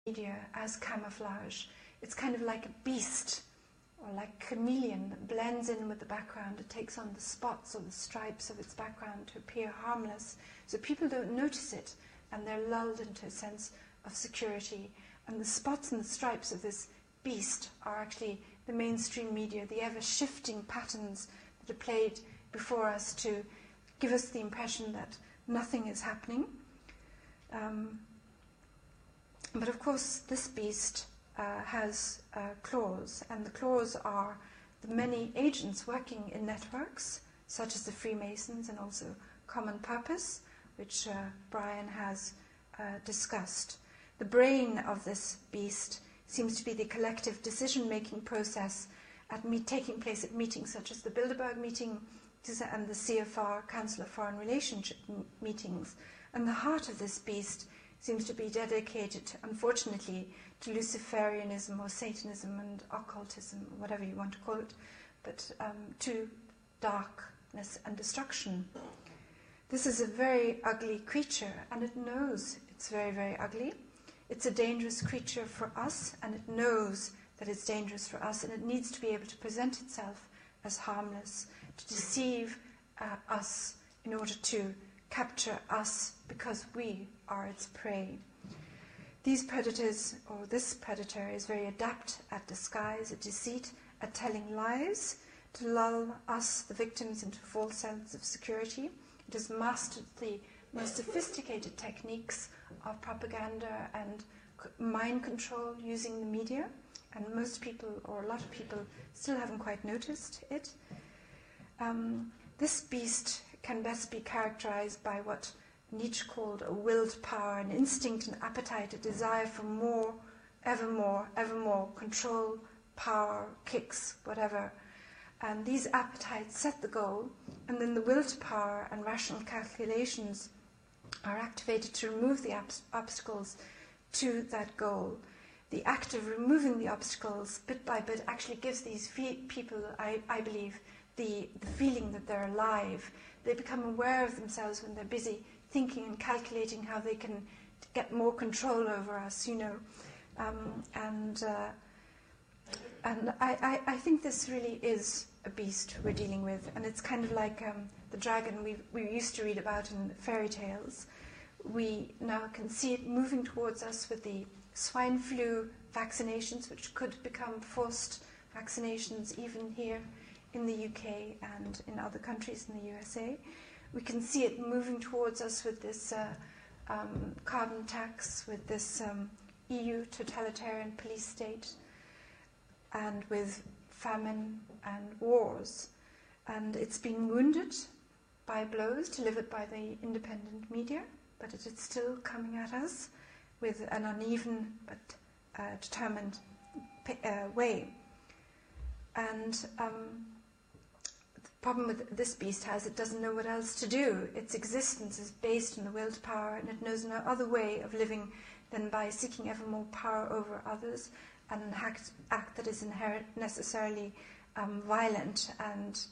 media as camouflage. It's kind of like a beast, or like a chameleon that blends in with the background. It takes on the spots or the stripes of its background to appear harmless, so people don't notice it, and they're lulled into a sense of security. And the spots and the stripes of this beast are actually the mainstream media, the ever-shifting patterns that are played before us to give us the impression that nothing is happening. But of course, this beast has claws, and the claws are the many agents working in networks, such as the Freemasons and also Common Purpose, which Brian has discussed. The brain of this beast seems to be the collective decision-making process taking place at meetings such as the Bilderberg meeting and the CFR, Council of Foreign Relationship meetings. And the heart of this beast seems to be dedicated, unfortunately, to Luciferianism or Satanism and occultism, whatever you want to call it, but to darkness and destruction. This is a very ugly creature, and it knows it's very, very ugly. It's a dangerous creature for us, and it knows that it's dangerous for us, and it needs to be able to present itself as harmless, to deceive us in order to capture us because we are its prey. These predators, or this predator, is very adept at disguise, at deceit, at telling lies, to lull us, the victims, into a false sense of security. It has mastered the most sophisticated techniques of propaganda and mind control using the media, and most people, or a lot of people, still haven't quite noticed it. This beast can best be characterized by what Nietzsche called a willed power, an instinct, an appetite, a desire for more, ever more, control, power, kicks, whatever. And these appetites set the goal, and then the will to power and rational calculations are activated to remove the obstacles to that goal. The act of removing the obstacles bit by bit actually gives these people, I believe, the feeling that they're alive. They become aware of themselves when they're busy thinking and calculating how they can get more control over us, you know. And I think this really is a beast we're dealing with, and it's kind of like the dragon we used to read about in fairy tales. We now can see it moving towards us with the swine flu vaccinations, which could become forced vaccinations even here in the UK and in other countries in the USA. We can see it moving towards us with this carbon tax, with this EU totalitarian police state, and with famine and wars. And it's been wounded by blows delivered by the independent media, but it is still coming at us with an uneven but determined way. And the problem with this beast it doesn't know what else to do. Its existence is based on the will to power, and it knows no other way of living than by seeking ever more power over others, and an act that is necessarily violent and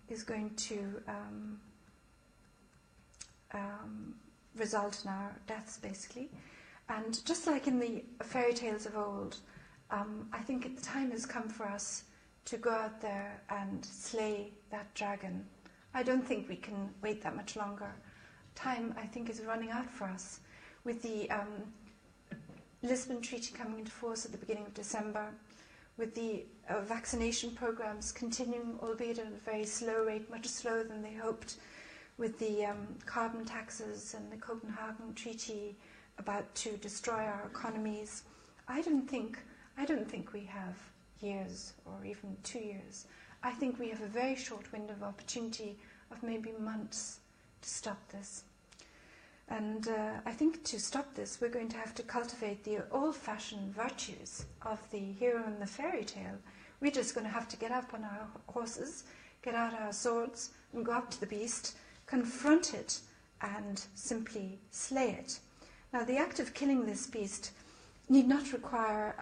is going to result in our deaths, basically. And just like in the fairy tales of old, I think the time has come for us to go out there and slay that dragon. I don't think we can wait that much longer. Time, I think, is running out for us. With the Lisbon Treaty coming into force at the beginning of December, with the vaccination programs continuing, albeit at a very slow rate, much slower than they hoped, with the carbon taxes and the Copenhagen Treaty about to destroy our economies, I don't think we have years or even 2 years. I think we have a very short window of opportunity of maybe months to stop this. And I think to stop this, we're going to have to cultivate the old-fashioned virtues of the hero in the fairy tale. We're just going to have to get up on our horses, get out our swords, and go up to the beast, confront it, and simply slay it. Now, the act of killing this beast need not require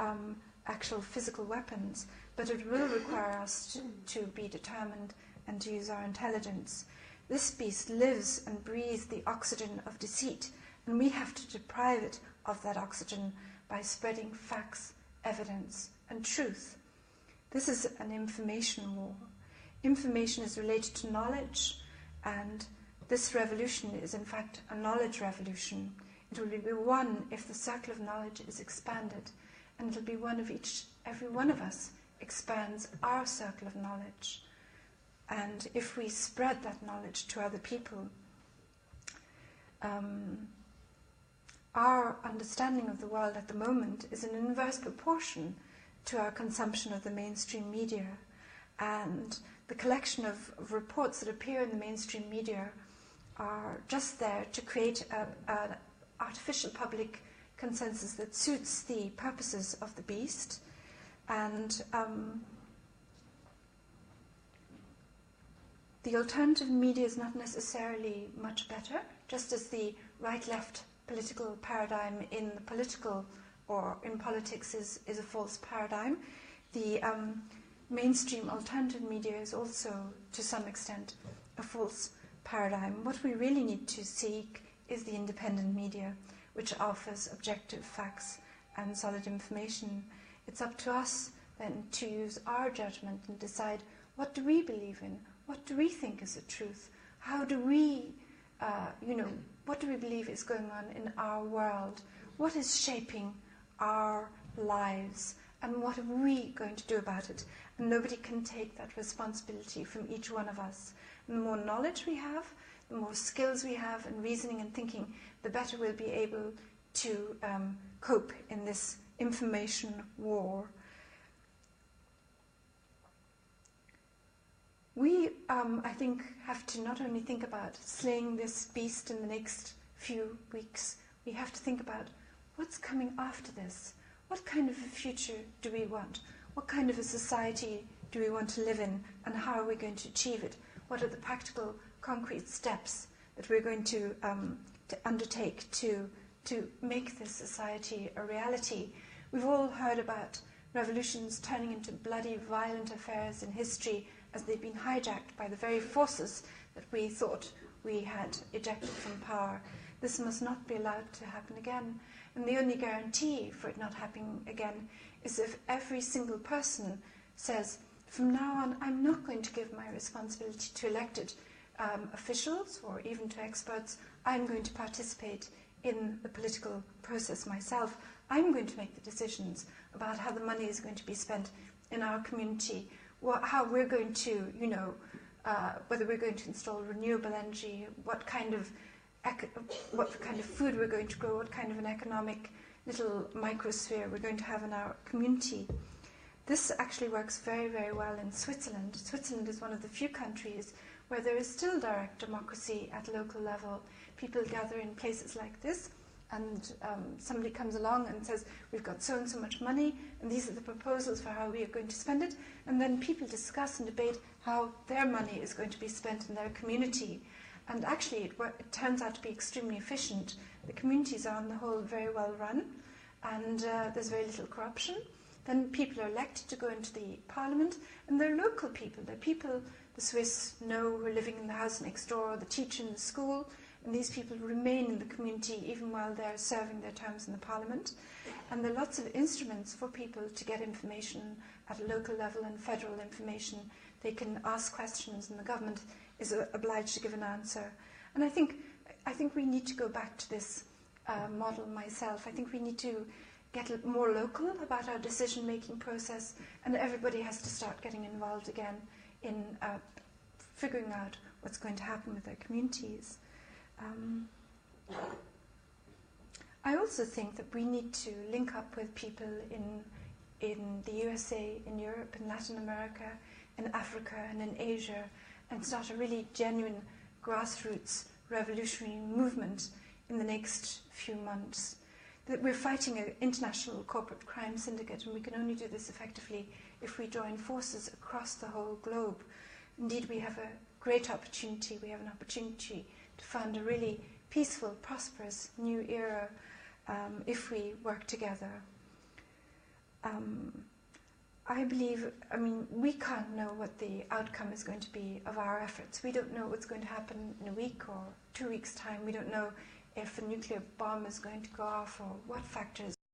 actual physical weapons, but it will require us to be determined and to use our intelligence. This beast lives and breathes the oxygen of deceit, and we have to deprive it of that oxygen by spreading facts, evidence, and truth. This is an information war. Information is related to knowledge, and this revolution is in fact a knowledge revolution. It will be one if the circle of knowledge is expanded, and it will be one if every one of us expands our circle of knowledge. And if we spread that knowledge to other people, our understanding of the world at the moment is in inverse proportion to our consumption of the mainstream media. And the collection of reports that appear in the mainstream media are just there to create an artificial public consensus that suits the purposes of the beast. And the alternative media is not necessarily much better, just as the right-left political paradigm in the political or in politics is a false paradigm. The mainstream alternative media is also, to some extent, a false paradigm. What we really need to seek is the independent media, which offers objective facts and solid information. It's up to us then to use our judgment and decide, what do we believe in? What do we think is the truth? How do we, what do we believe is going on in our world? What is shaping our lives? And what are we going to do about it? And nobody can take that responsibility from each one of us. And the more knowledge we have, the more skills we have in reasoning and thinking, the better we'll be able to cope in this information war. We, I think, have to not only think about slaying this beast in the next few weeks, we have to think about what's coming after this. What kind of a future do we want? What kind of a society do we want to live in, and how are we going to achieve it? What are the practical, concrete steps that we're going to undertake to make this society a reality? We've all heard about revolutions turning into bloody, violent affairs in history as they've been hijacked by the very forces that we thought we had ejected from power. This must not be allowed to happen again. And the only guarantee for it not happening again is if every single person says, from now on, I'm not going to give my responsibility to elected officials or even to experts. I'm going to participate in the political process myself. I'm going to make the decisions about how the money is going to be spent in our community, how we're going to, whether we're going to install renewable energy, what kind of food we're going to grow, what kind of an economic little microsphere we're going to have in our community. This actually works very, very well in Switzerland. Switzerland is one of the few countries where there is still direct democracy at local level. People gather in places like this, and somebody comes along and says, we've got so and so much money, and these are the proposals for how we are going to spend it, and then people discuss and debate how their money is going to be spent in their community. And actually, it turns out to be extremely efficient. The communities are on the whole very well run, and there's very little corruption. Then people are elected to go into the parliament, and they're local people. They're people the Swiss know who are living in the house next door, or the teacher in the school, and these people remain in the community even while they're serving their terms in the parliament. And there are lots of instruments for people to get information at a local level and federal information. They can ask questions, and the government is obliged to give an answer. And I think we need to go back to this model myself. I think we need to get more local about our decision-making process, and everybody has to start getting involved again in figuring out what's going to happen with their communities. I also think that we need to link up with people in the USA, in Europe, in Latin America, in Africa, and in Asia, and start a really genuine grassroots revolutionary movement in the next few months. That we're fighting an international corporate crime syndicate, and we can only do this effectively if we join forces across the whole globe. Indeed, we have a great opportunity. We have an opportunity to found a really peaceful, prosperous new era if we work together. I believe, we can't know what the outcome is going to be of our efforts. We don't know what's going to happen in a week or 2 weeks' time. We don't know if a nuclear bomb is going to go off or what factors